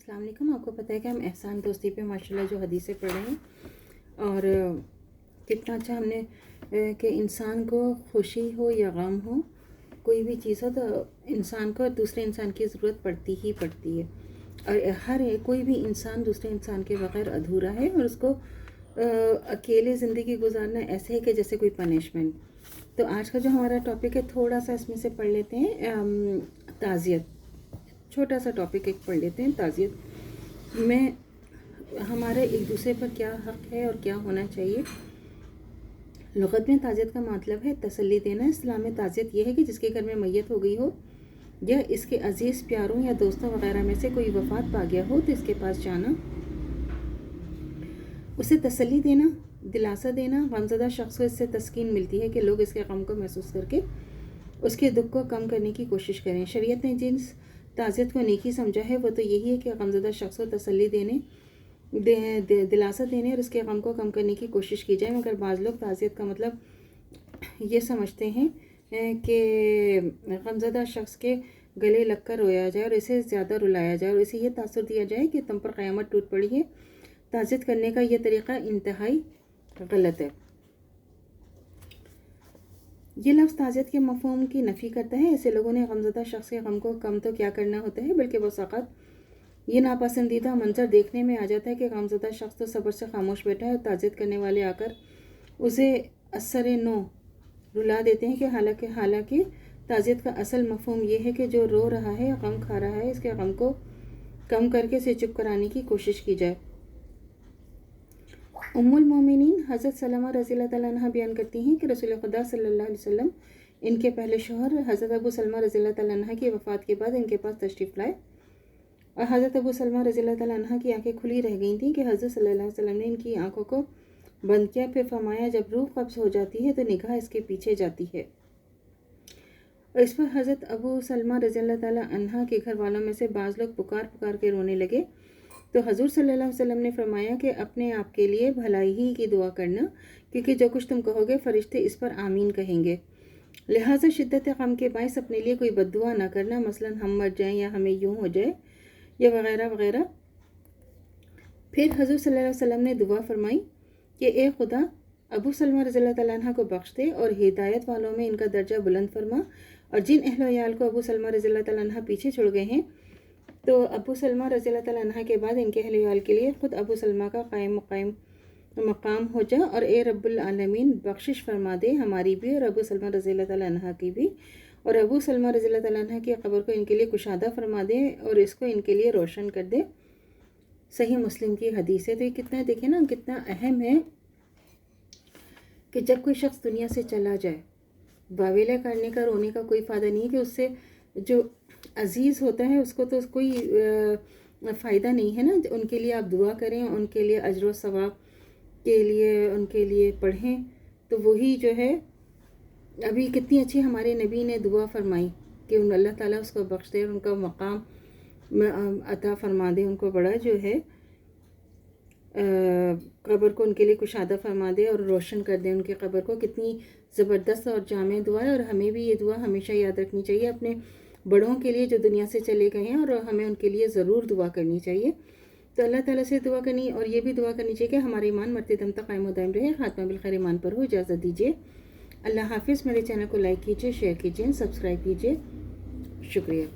अस्सलाम वालेकुम। आपको पता है कि हम एहसान दोस्ती पे माशाल्लाह जो हदीसें पढ़ रहे हैं और कितना अच्छा हमने कि इंसान को खुशी हो या गम हो, कोई भी चीज़ हो तो इंसान को दूसरे इंसान की ज़रूरत पड़ती ही पड़ती है। और कोई भी इंसान दूसरे इंसान के बगैर अधूरा है और उसको अकेले ज़िंदगी गुजारना ऐसे है कि जैसे कोई पनिशमेंट। तो आज का जो हमारा टॉपिक है थोड़ा सा इसमें से पढ़ लेते हैं। ताज़ियत, छोटा सा टॉपिक एक पढ़ लेते हैं। ताज़ियत में हमारे एक दूसरे पर क्या हक़ है और क्या होना चाहिए। लुग़त में ताज़ियत का मतलब है तसल्ली देना। इस्लाम में ताज़ियत यह है कि जिसके घर में मैयत हो गई हो या इसके अजीज़ प्यारों या दोस्तों वगैरह में से कोई वफ़ात पा गया हो तो इसके पास जाना, उसे तसल्ली देना, दिलासा देना। गमज़दा शख्स को इससे तस्कीन मिलती है कि लोग इसके गम को महसूस करके उसके दुख को कम करने की कोशिश करें। शरीयत ने जिस ताज़ियत को नेकी समझा है वो तो यही है कि गमज़दा शख्स को तसल्ली देने, दिलासा देने और उसके गम को कम करने की कोशिश की जाए। मगर बाज़ लोग ताज़ियत का मतलब ये समझते हैं कि गमज़दा शख्स के गले लग कर रोया जाए और इसे ज़्यादा रुलाया जाए और इसे ये तासुर दिया जाए कि तुम पर क़यामत टूट पड़ी है। ताज़ियत करने का यह तरीक़ा इंतहाई गलत है। ये लफ्ज़ ताज़ियत के मफ़हूम की नफ़ी करता है। ऐसे लोगों ने गमज़दा शख्स के गम को कम तो क्या करना होता है, बल्कि वो वक़्त ये नापसंदीदा मंज़र देखने में आ जाता है कि गमज़दा शख्स तो सब्र से खामोश बैठा है और ताज़ियत करने वाले आकर उसे असर नो रुला देते हैं कि हालांकि ताज़ियत का असल मफ़हूम ये है कि जो रो रहा है, गम खा रहा है, इसके गम को कम करके इसे चुप कराने की कोशिश की जाए। उम्मुल मोमिनीन हज़रत सलमा रज़ियल्लाहु तआला अन्हा बयान करती हैं कि रसूल खुदा सल्लल्लाहु अलैहि वसल्लम इनके पहले शौहर हज़रत अबू सलमा रज़ियल्लाहु तआला अन्हा की वफ़ात के बाद इनके पास तशरीफ़ लाए और हज़रत अबू सलमा रज़ियल्लाहु तआला अन्हा की आंखें खुली रह गई थीं कि हज़रत सल्लल्लाहु अलैहि वसल्लम ने इनकी आंखों को बंद किया। फिर फरमाया, जब रूह कब्ज़ हो जाती है तो निगाह इसके पीछे जाती है। और इस पर हज़रत अबू सलमा रज़ियल्लाहु तआला अन्हा के घर वालों में से बाज़ लोग पुकार पुकार के रोने लगे। तो हज़ूर सल्लल्लाहु अलैहि वसल्लम ने फरमाया कि अपने आप के लिए भलाई ही की दुआ करना, क्योंकि जो कुछ तुम कहोगे फ़रिश्ते इस पर आमीन कहेंगे। लिहाजा शिद्दत गम के बायस अपने लिए कोई बद्दुआ ना करना, मसलन हम मर जाएं या हमें यूँ हो जाए या वगैरह वगैरह। फिर हज़ूर सल्लल्लाहु अलैहि वसल्लम ने दुआ फरमाई कि ए खुदा, अबू सलमा रज़ियल्लाहु तआला अन्हा को बख्श दे और हिदायत वालों में इनका दर्जा बुलंद फरमा। और जिन अहल याल को अबू सलमा रज़ियल्लाहु तआला अन्हा पीछे छोड़ गए हैं तो अबू सलमा रज़ियल्लाहु तआला अन्हा के बाद इनके अहल याल के लिए ख़ुद अबू सलमा का कायम मकाम हो जा। और ए रब्बुल आलमीन, बख्शिश फरमा दे हमारी भी और अबू सलमा रज़ियल्लाहु तआला अन्हा की भी, और अबू सलमा रज़ियल्लाहु तआला अन्हा की क़ब्र को इनके लिए कुशादा फरमा दे और इसको इनके लिए रोशन कर दे। सही मुस्लिम की हदीस है। तो ये कितना, देखें ना, कितना अहम है कि जब कोई शख्स दुनिया से चला जाए, वावेला करने का, रोने का कोई फ़ायदा नहीं है कि उससे जो अज़ीज़ होता है उसको तो कोई फ़ायदा नहीं है ना। उनके लिए आप दुआ करें, उनके लिए अजर व सवाब के लिए उनके लिए पढ़ें, तो वही जो है। अभी कितनी अच्छी हमारे नबी ने दुआ फरमाई कि अल्लाह ताला उसको बख्श दे और उनका मकाम अता फरमा दे, उनको बड़ा जो है क़ब्र को उनके लिए कुशादा फरमा दे और रोशन कर दे उनके क़ब्र को। कितनी ज़बरदस्त और जामे दुआ है। और हमें भी ये दुआ हमेशा याद रखनी चाहिए अपने बड़ों के लिए जो दुनिया से चले गए हैं, और हमें उनके लिए ज़रूर दुआ करनी चाहिए। तो अल्लाह ताला से दुआ करनी, और ये भी दुआ करनी चाहिए कि हमारा ईमान मरते दम तक कायम दायम रहे, ख़ात्मा बिल खैर ईमान पर हो। इजाज़त दीजिए। अल्लाह हाफ़िज़। मेरे चैनल को लाइक कीजिए, शेयर कीजिए, सब्सक्राइब कीजिए। शुक्रिया।